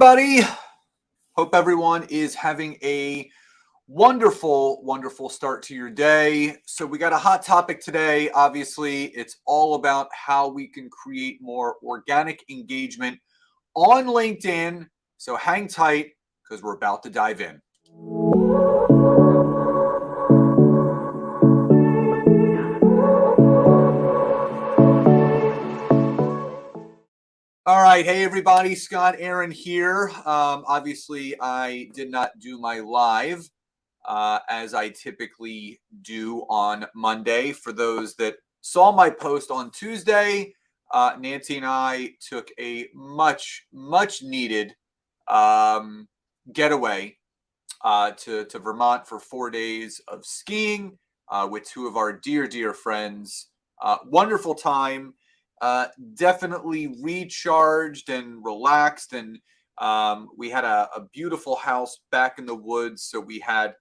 everybody. Hope everyone is having a wonderful, wonderful start to your day. So we got a hot topic today. Obviously, it's all about how we can create more organic engagement on LinkedIn. So hang tight because we're about to dive in. All right. Hey, everybody. Scott Aaron here. Obviously, I did not do my live as I typically do on Monday. For those that saw my post on Tuesday, Nancy and I took a much needed getaway to Vermont for 4 days of skiing with two of our dear friends. Wonderful time. Definitely recharged and relaxed, and we had a beautiful house back in the woods, so we had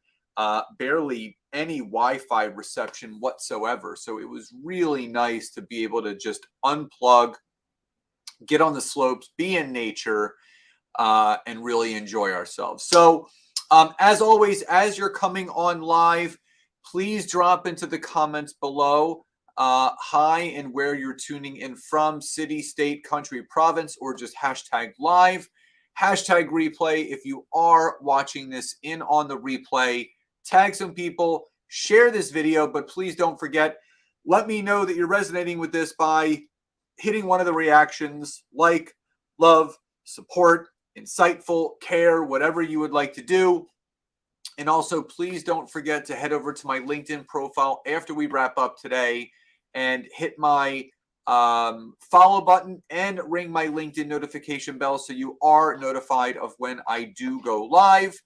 barely any Wi-Fi reception whatsoever. So it was really nice to be able to just unplug, get on the slopes, be in nature, and really enjoy ourselves. So as always, as you're coming on live, please drop into the comments below hi and where you're tuning in from, city, state, country, province, or just hashtag live, hashtag replay. If you are watching this in on the replay, tag some people, share this video, but please don't forget, let me know that you're resonating with this by hitting one of the reactions, like, love, support, insightful, care, whatever you would like to do. And also, please don't forget to head over to my LinkedIn profile after we wrap up today and hit my follow button and ring my LinkedIn notification bell so you are notified of when I do go live,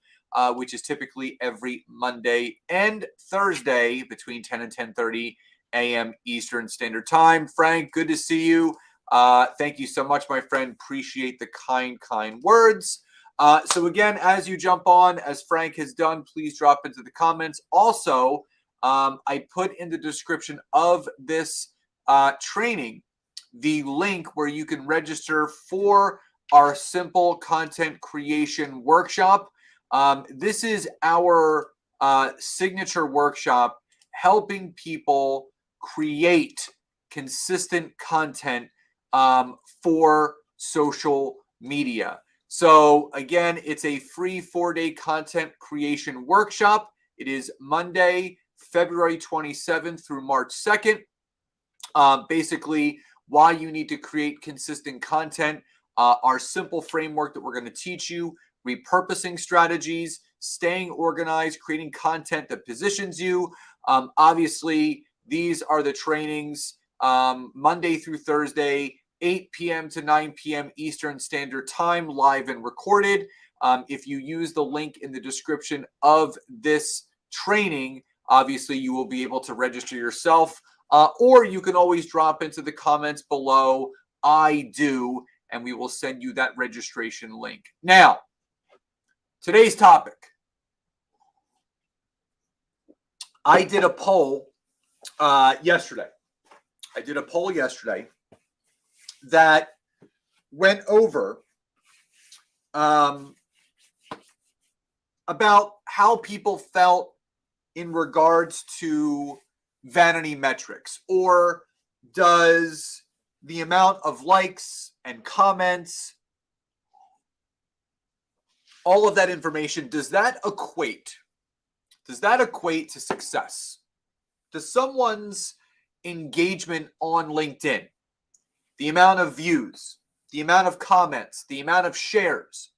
which is typically every Monday and Thursday between 10 and 10:30 a.m. Eastern Standard Time. Frank, good to see you. Thank you so much, my friend. Appreciate the kind words. So again, as you jump on, as Frank has done, please drop into the comments. Also, I put in the description of this training the link where you can register for our simple content creation workshop. This is our signature workshop helping people create consistent content for social media. So again, it's a free 4-day content creation workshop. It is Monday, February 27th through March 2nd. Basically, why you need to create consistent content, our simple framework that we're going to teach you, repurposing strategies, staying organized, creating content that positions you. Obviously, these are the trainings Monday through Thursday, 8 p.m. to 9 p.m. Eastern Standard Time, live and recorded. If you use the link in the description of this training, obviously you will be able to register yourself, or you can always drop into the comments below, I do, and we will send you that registration link. Now, today's topic. I did a poll yesterday. That went over about how people felt in regards to vanity metrics, or does the amount of likes and comments, all of that information, does that equate to success? Does someone's engagement on LinkedIn, the amount of views, the amount of comments, the amount of shares,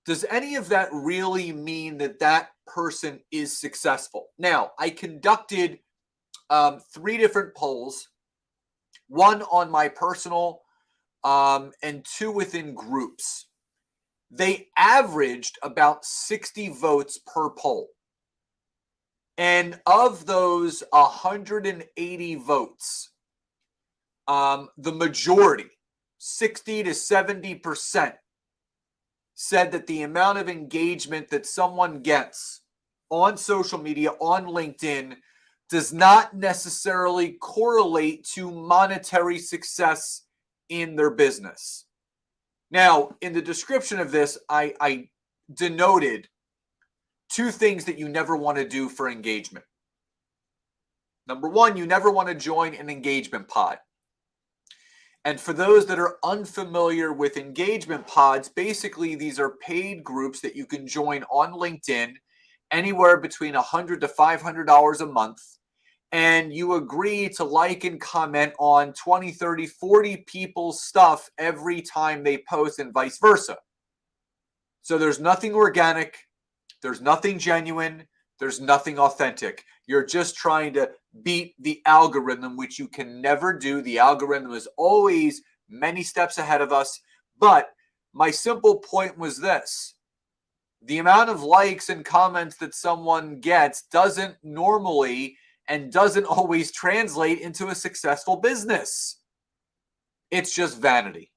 does any of that really mean that that person is successful? Now, I conducted 3 different polls, one on my personal and 2 within groups. They averaged about 60 votes per poll. And of those 180 votes, the majority, 60 to 70%, said that the amount of engagement that someone gets on social media, on LinkedIn, does not necessarily correlate to monetary success in their business. Now, in the description of this, I denoted two things that you never want to do for engagement. Number one, you never want to join an engagement pod. And for those that are unfamiliar with engagement pods, basically these are paid groups that you can join on LinkedIn anywhere between $100 to $500 a month. And you agree to like and comment on 20, 30, 40 people's stuff every time they post and vice versa. So there's nothing organic. There's nothing genuine. There's nothing authentic. You're just trying to beat the algorithm, which you can never do. The algorithm is always many steps ahead of us. But my simple point was this. The amount of likes and comments that someone gets doesn't normally and doesn't always translate into a successful business. It's just vanity.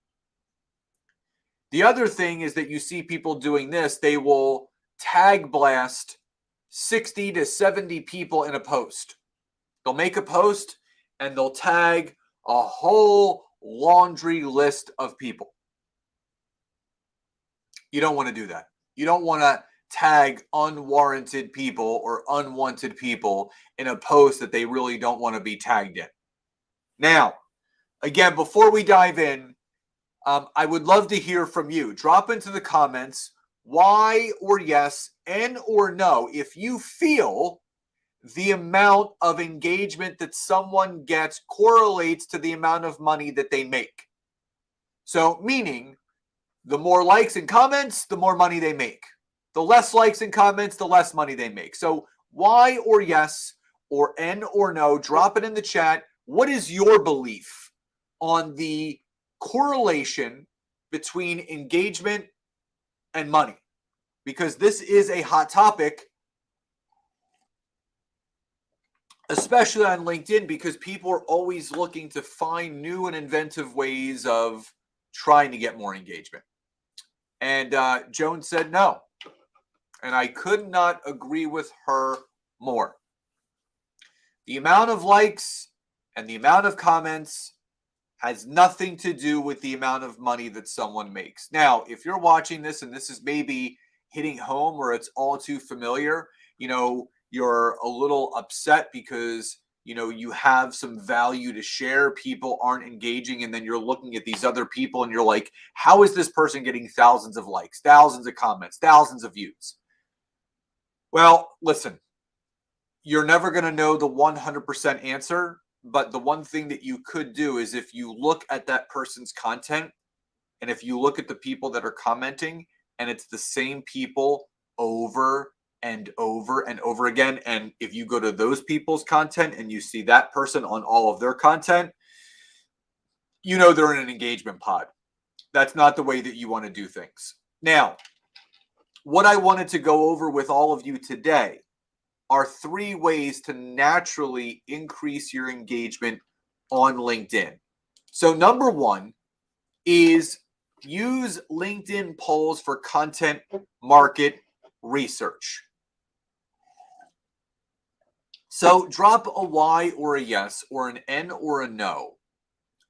The other thing is that you see people doing this. They will tag blast 60 to 70 people in a post. They'll make a post and they'll tag a whole laundry list of people. You don't want to do that. You don't want to tag unwarranted people or unwanted people in a post that they really don't want to be tagged in. Now, again, before we dive in, I would love to hear from you. Drop into the comments why or yes and or no if you feel the amount of engagement that someone gets correlates to the amount of money that they make. So meaning the more likes and comments, the more money they make. The less likes and comments, the less money they make. So why or yes or N or no, drop it in the chat. What is your belief on the correlation between engagement and money? Because this is a hot topic, especially on LinkedIn, because people are always looking to find new and inventive ways of trying to get more engagement. And Joan said no. And I could not agree with her more. The amount of likes and the amount of comments has nothing to do with the amount of money that someone makes. Now, if you're watching this and this is maybe hitting home or it's all too familiar, you're a little upset because, you have some value to share. People aren't engaging. And then you're looking at these other people and you're like, how is this person getting thousands of likes, thousands of comments, thousands of views? Well, listen, you're never going to know the 100% answer. But the one thing that you could do is if you look at that person's content and if you look at the people that are commenting and it's the same people over and over and over again. And if you go to those people's content and you see that person on all of their content, they're in an engagement pod. That's not the way that you want to do things. Now, what I wanted to go over with all of you today are 3 ways to naturally increase your engagement on LinkedIn. So number 1 is use LinkedIn polls for content market research. So drop a Y or a yes or an N or a no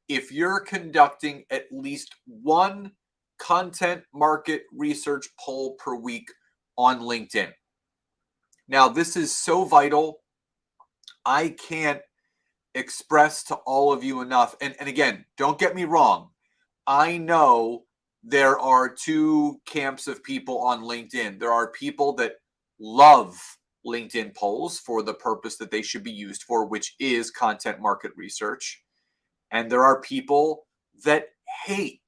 if you're conducting at least one content market research poll per week on LinkedIn. Now, this is so vital. I can't express to all of you enough. And again, don't get me wrong. I know there are 2 camps of people on LinkedIn. There are people that love LinkedIn polls for the purpose that they should be used for, which is content market research. And there are people that hate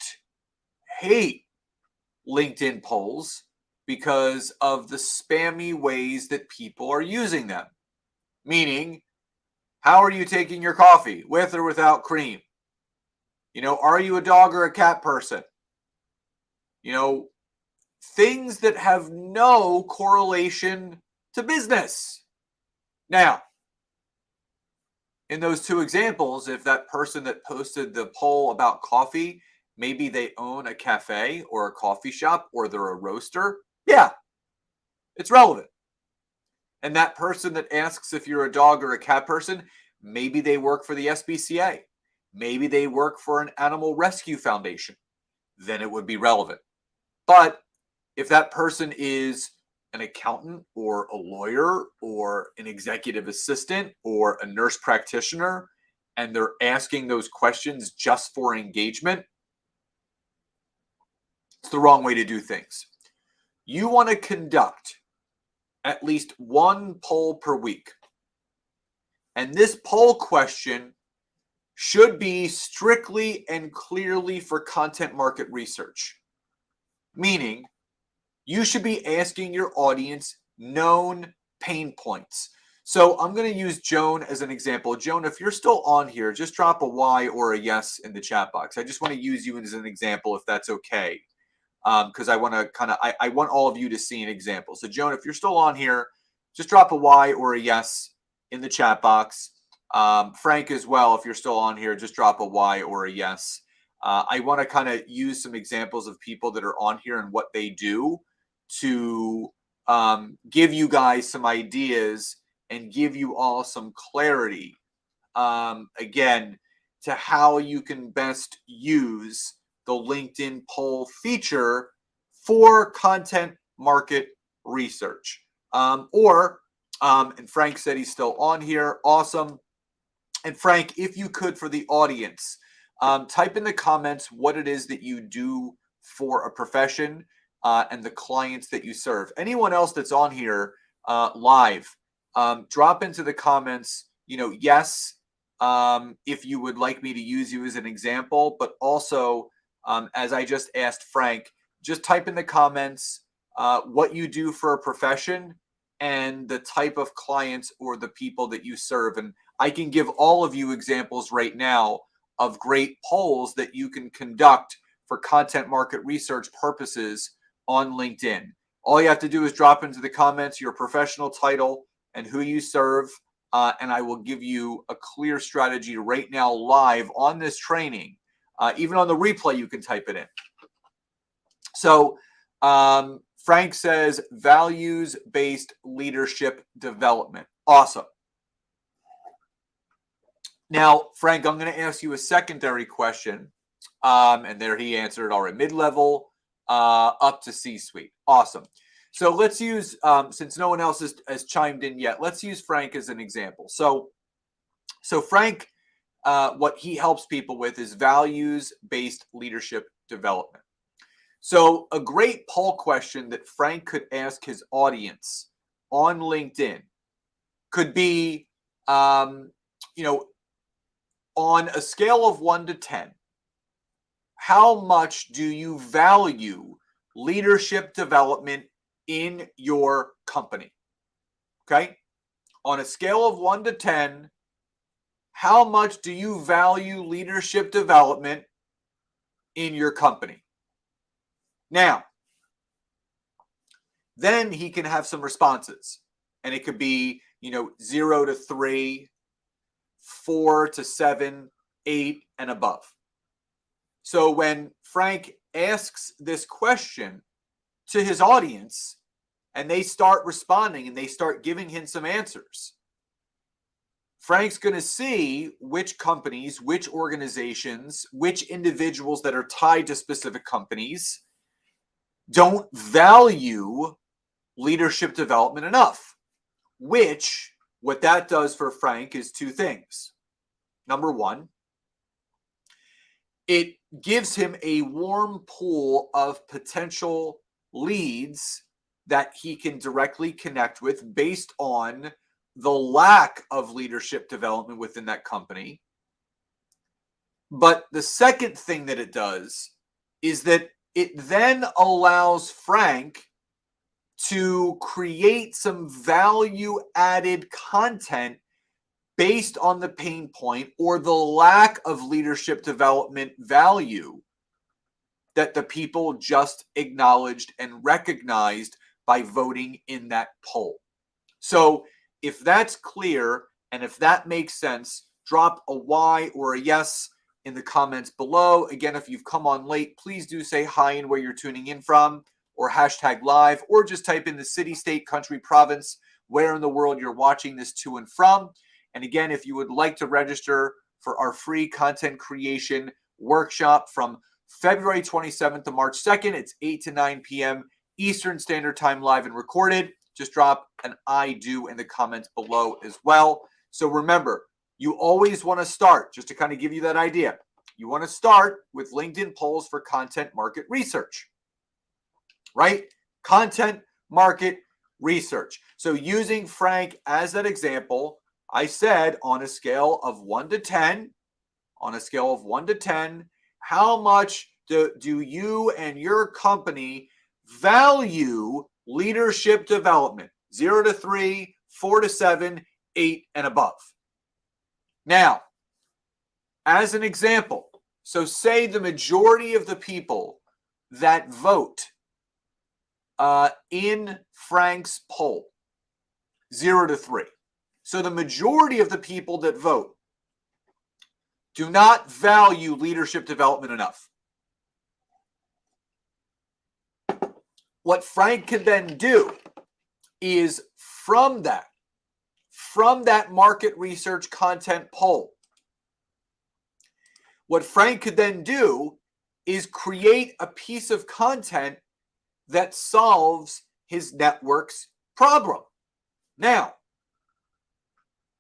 LinkedIn polls because of the spammy ways that people are using them. Meaning, how are you taking your coffee, with or without cream? Are you a dog or a cat person? Things that have no correlation to business. Now, in those 2 examples, if that person that posted the poll about coffee, maybe they own a cafe or a coffee shop or they're a roaster, yeah, it's relevant. And that person that asks if you're a dog or a cat person, maybe they work for the SPCA. Maybe they work for an animal rescue foundation. then it would be relevant. But if that person is an accountant or a lawyer or an executive assistant or a nurse practitioner, and they're asking those questions just for engagement, it's the wrong way to do things. You want to conduct at least one poll per week. And this poll question should be strictly and clearly for content market research, meaning you should be asking your audience known pain points. So I'm going to use Joan as an example. Joan, if you're still on here, just drop a Y or a yes in the chat box. I just want to use you as an example, if that's okay, because I want to I want all of you to see an example. So Joan, if you're still on here, just drop a Y or a yes in the chat box. Frank as well, if you're still on here, just drop a Y or a yes. I want to kind of use some examples of people that are on here and what they do to give you guys some ideas and give you all some clarity, again, to how you can best use the LinkedIn poll feature for content market research. And Frank said he's still on here. Awesome. And Frank, if you could, for the audience, type in the comments what it is that you do for a profession and the clients that you serve. Anyone else that's on here live, drop into the comments, yes, if you would like me to use you as an example, but also, as I just asked Frank, just type in the comments what you do for a profession and the type of clients or the people that you serve. And I can give all of you examples right now of great polls that you can conduct for content market research purposes on LinkedIn. All you have to do is drop into the comments your professional title and who you serve, and I will give you a clear strategy right now live on this training. Even on the replay, you can type it in. So Frank says values-based leadership development. Awesome. Now, Frank, I'm going to ask you a secondary question. And there he answered already. Mid-level up to C-suite. Awesome. So let's use, since no one else has chimed in yet, let's use Frank as an example. So Frank, what he helps people with is values-based leadership development. So a great poll question that Frank could ask his audience on LinkedIn could be, on a scale of 1 to 10, how much do you value leadership development in your company? Okay. On a scale of 1 to 10, how much do you value leadership development in your company? Now, then he can have some responses, and it could be, 0 to 3, 4 to 7, 8, and above. So when Frank asks this question to his audience and they start responding and they start giving him some answers, Frank's going to see which companies, which organizations, which individuals that are tied to specific companies don't value leadership development enough, which what that does for Frank is two things. Number one, it gives him a warm pool of potential leads that he can directly connect with based on the lack of leadership development within that company. But the second thing that it does is that it then allows Frank to create some value-added content based on the pain point or the lack of leadership development value that the people just acknowledged and recognized by voting in that poll. So if that's clear and if that makes sense, drop a Y or a yes in the comments below. Again, if you've come on late, please do say hi and where you're tuning in from, or hashtag live, or just type in the city, state, country, province, where in the world you're watching this to and from. And again, if you would like to register for our free content creation workshop from February 27th to March 2nd. It's 8 to 9 p.m. Eastern Standard Time, live and recorded. Just drop an I do in the comments below as well. So remember, you always want to start, just to kind of give you that idea, you want to start with LinkedIn polls for content market research, right? Content market research. So using Frank as that example, I said on a scale of 1 to 10, how much do you and your company value leadership development? 0 to 3, 4 to 7, 8 and above. Now, as an example, so say the majority of the people that vote in Frank's poll, 0 to 3. So the majority of the people that vote do not value leadership development enough. What Frank can then do is from that market research content poll, what Frank could then do is create a piece of content that solves his network's problem. Now,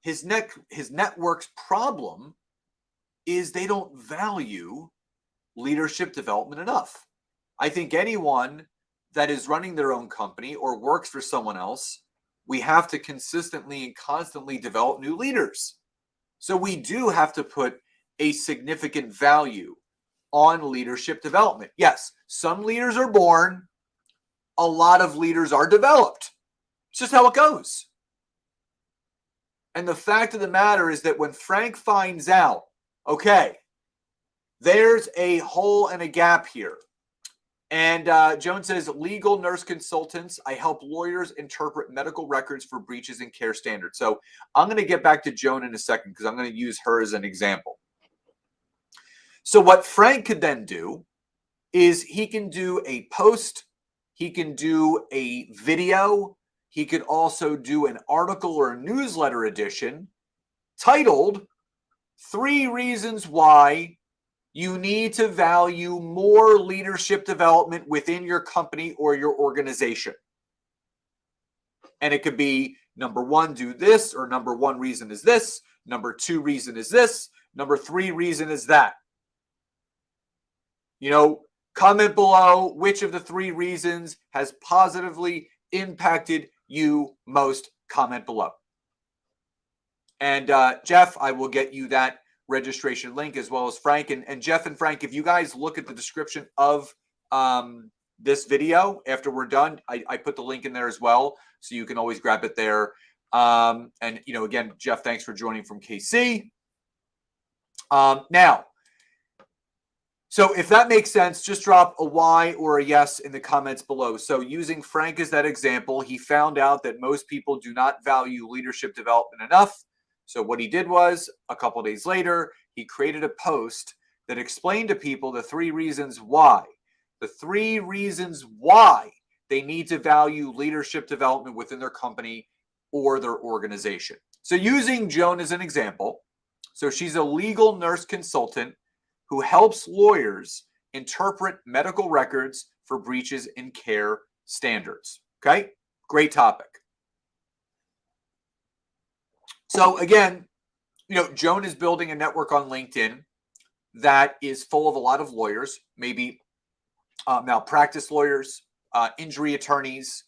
his network's problem is they don't value leadership development enough. I think anyone that is running their own company or works for someone else, we have to consistently and constantly develop new leaders. So we do have to put a significant value on leadership development. Yes, some leaders are born, a lot of leaders are developed. It's just how it goes. And the fact of the matter is that when Frank finds out, okay, there's a hole and a gap here. And Joan says, legal nurse consultants, I help lawyers interpret medical records for breaches in care standards. So I'm going to get back to Joan in a second because I'm going to use her as an example. So what Frank could then do is he can do a post, he can do a video, he could also do an article or a newsletter edition titled 3 Reasons Why You Need to Value More Leadership Development Within Your Company or Your Organization. And it could be number 1, do this, or number 1 reason is this, number 2 reason is this, number 3 reason is that. You know, comment below which of the 3 reasons has positively impacted you most. Comment below. And Jeff, I will get you that registration link as well as Frank. And Jeff and Frank, if you guys look at the description of this video after we're done, I put the link in there as well. So you can always grab it there. And, you know, again, Jeff, thanks for joining from KC. Now, so if that makes sense, just drop a Y or a yes in the comments below. So using Frank as that example, he found out that most people do not value leadership development enough. So what he did was, a couple days later, he created a post that explained to people the 3 reasons why. The 3 reasons why they need to value leadership development within their company or their organization. So using Joan as an example, so she's a legal nurse consultant who helps lawyers interpret medical records for breaches in care standards. Okay, great topic. So again, you know, Joan is building a network on LinkedIn that is full of a lot of lawyers, maybe malpractice lawyers, injury attorneys,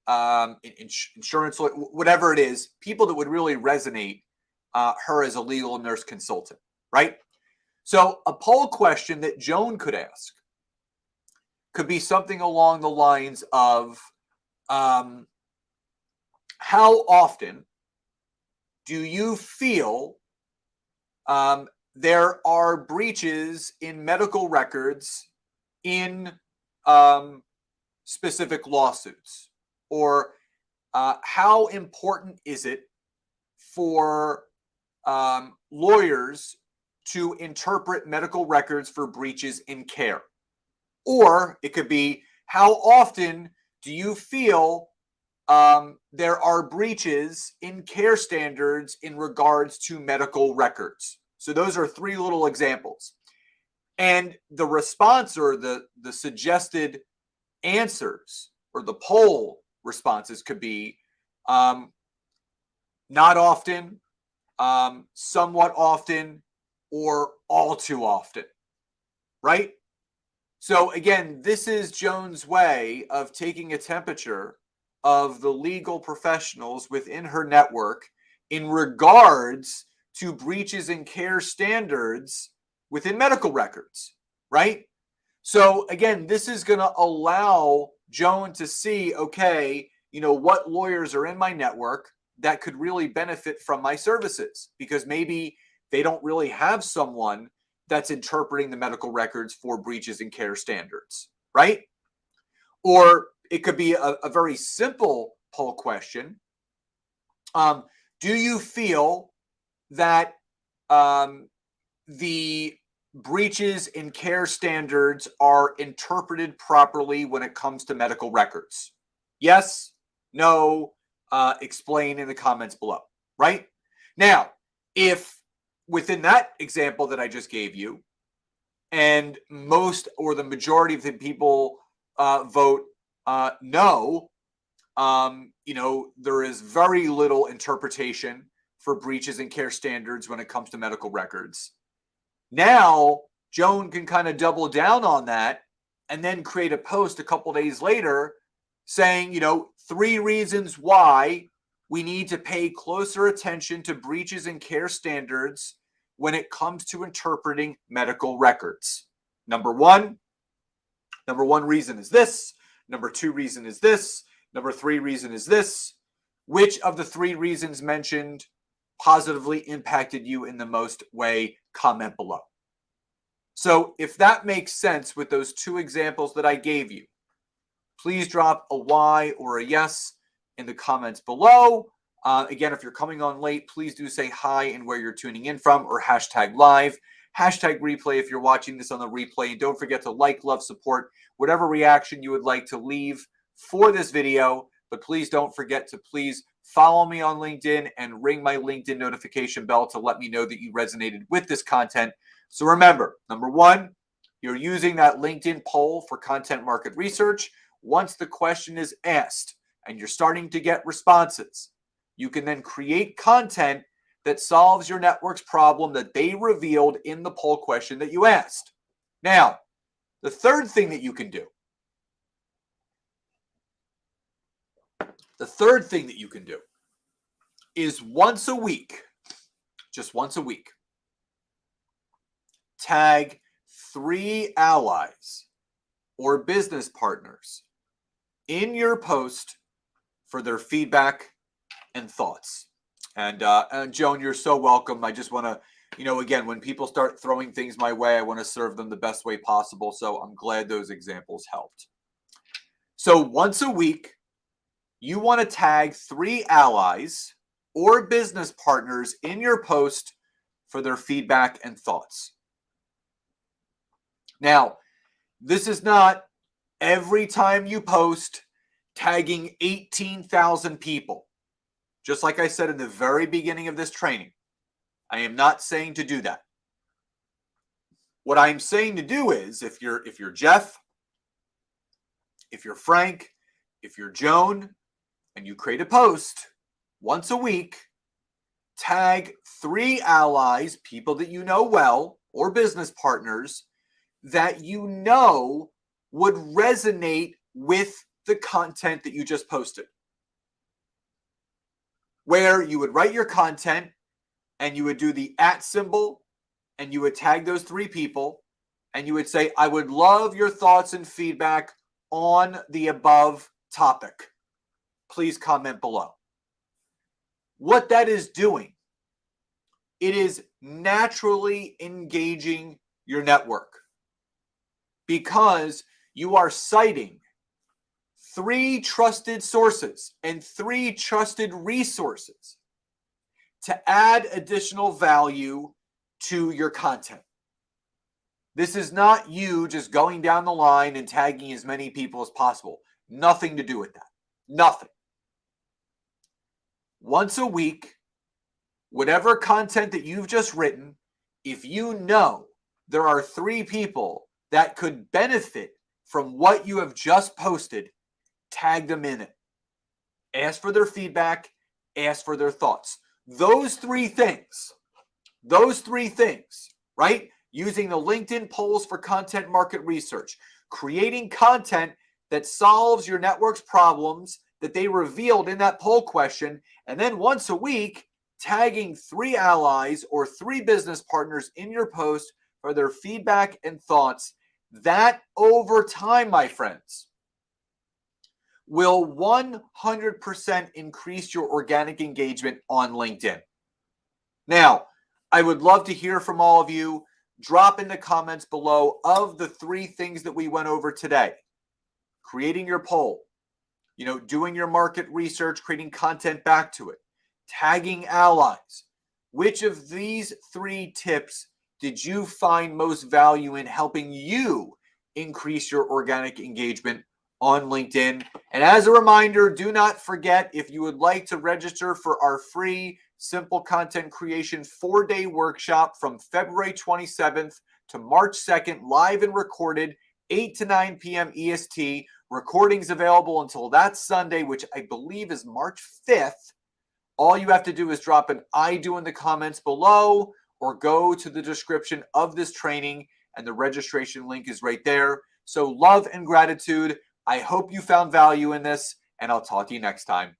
insurance, whatever it is, people that would really resonate her as a legal nurse consultant, right? So a poll question that Joan could ask could be something along the lines of, how often do you feel there are breaches in medical records in specific lawsuits? Or how important is it for lawyers to interpret medical records for breaches in care? Or it could be, how often do you feel there are breaches in care standards in regards to medical records? So those are 3 little examples. And the response or the suggested answers or the poll responses could be not often, somewhat often, or all too often, right? So again, this is Joan's way of taking a temperature of the legal professionals within her network in regards to breaches in care standards within medical records, right? So again, this is going to allow Joan to see, okay, what lawyers are in my network that could really benefit from my services, because maybe they don't really have someone that's interpreting the medical records for breaches in care standards, right? Or it could be a very simple poll question. Do you feel that the breaches in care standards are interpreted properly when it comes to medical records? Yes, no, explain in the comments below, right? Now, if within that example that I just gave you, and most or the majority of the people vote no, there is very little interpretation for breaches in care standards when it comes to medical records. Now, Joan can kind of double down on that and then create a post a couple days later saying, 3 reasons why we need to pay closer attention to breaches in care standards when it comes to interpreting medical records. Number one reason is this. Number 2 reason is this. Number 3 reason is this. Which of the 3 reasons mentioned positively impacted you in the most way? Comment below. So if that makes sense with those 2 examples that I gave you, please drop a Y or a yes in the comments below. Again, if you're coming on late, please do say hi and where you're tuning in from, or #live, #replay if you're watching this on the replay. And don't forget to like, love, support, whatever reaction you would like to leave for this video. But please don't forget to please follow me on LinkedIn and ring my LinkedIn notification bell to let me know that you resonated with this content. So remember, number 1, you're using that LinkedIn poll for content market research. Once the question is asked and you're starting to get responses, you can then create content that solves your network's problem that they revealed in the poll question that you asked. Now, the third thing that you can do, is once a week, just once a week, tag 3 allies or business partners in your post for their feedback and thoughts. And Joan, you're so welcome. I just want to, again, when people start throwing things my way, I want to serve them the best way possible. So I'm glad those examples helped. So once a week, you want to tag 3 allies or business partners in your post for their feedback and thoughts. Now, this is not every time you post tagging 18,000 people. Just like I said in the very beginning of this training, I am not saying to do that. What I'm saying to do is, if you're Jeff, if you're Frank, if you're Joan, and you create a post once a week, tag 3 allies, people that you know well, or business partners that you know would resonate with the content that you just posted. Where you would write your content and you would do the @ symbol and you would tag those 3 people and you would say, I would love your thoughts and feedback on the above topic. Please comment below. What that is doing, it is naturally engaging your network because you are citing 3 trusted sources and 3 trusted resources to add additional value to your content. This is not you just going down the line and tagging as many people as possible. Nothing to do with that. Nothing. Once a week, whatever content that you've just written, if you know there are 3 people that could benefit from what you have just posted, tag them in it. Ask for their feedback, ask for their thoughts. Those three things, right? Using the LinkedIn polls for content market research, creating content that solves your network's problems that they revealed in that poll question, and then once a week, tagging 3 allies or 3 business partners in your post for their feedback and thoughts. That over time, my friends, will 100% increase your organic engagement on LinkedIn. Now, I would love to hear from all of you. Drop in the comments below of the 3 things that we went over today. Creating your poll, doing your market research, creating content back to it, tagging allies. Which of these 3 tips did you find most value in helping you increase your organic engagement on LinkedIn? And as a reminder, do not forget, if you would like to register for our free Simple Content Creation 4-day workshop from February 27th to March 2nd, live and recorded, 8 to 9 p.m. EST. Recordings available until that Sunday, which I believe is March 5th. All you have to do is drop an I do in the comments below or go to the description of this training and the registration link is right there. So love and gratitude. I hope you found value in this, and I'll talk to you next time.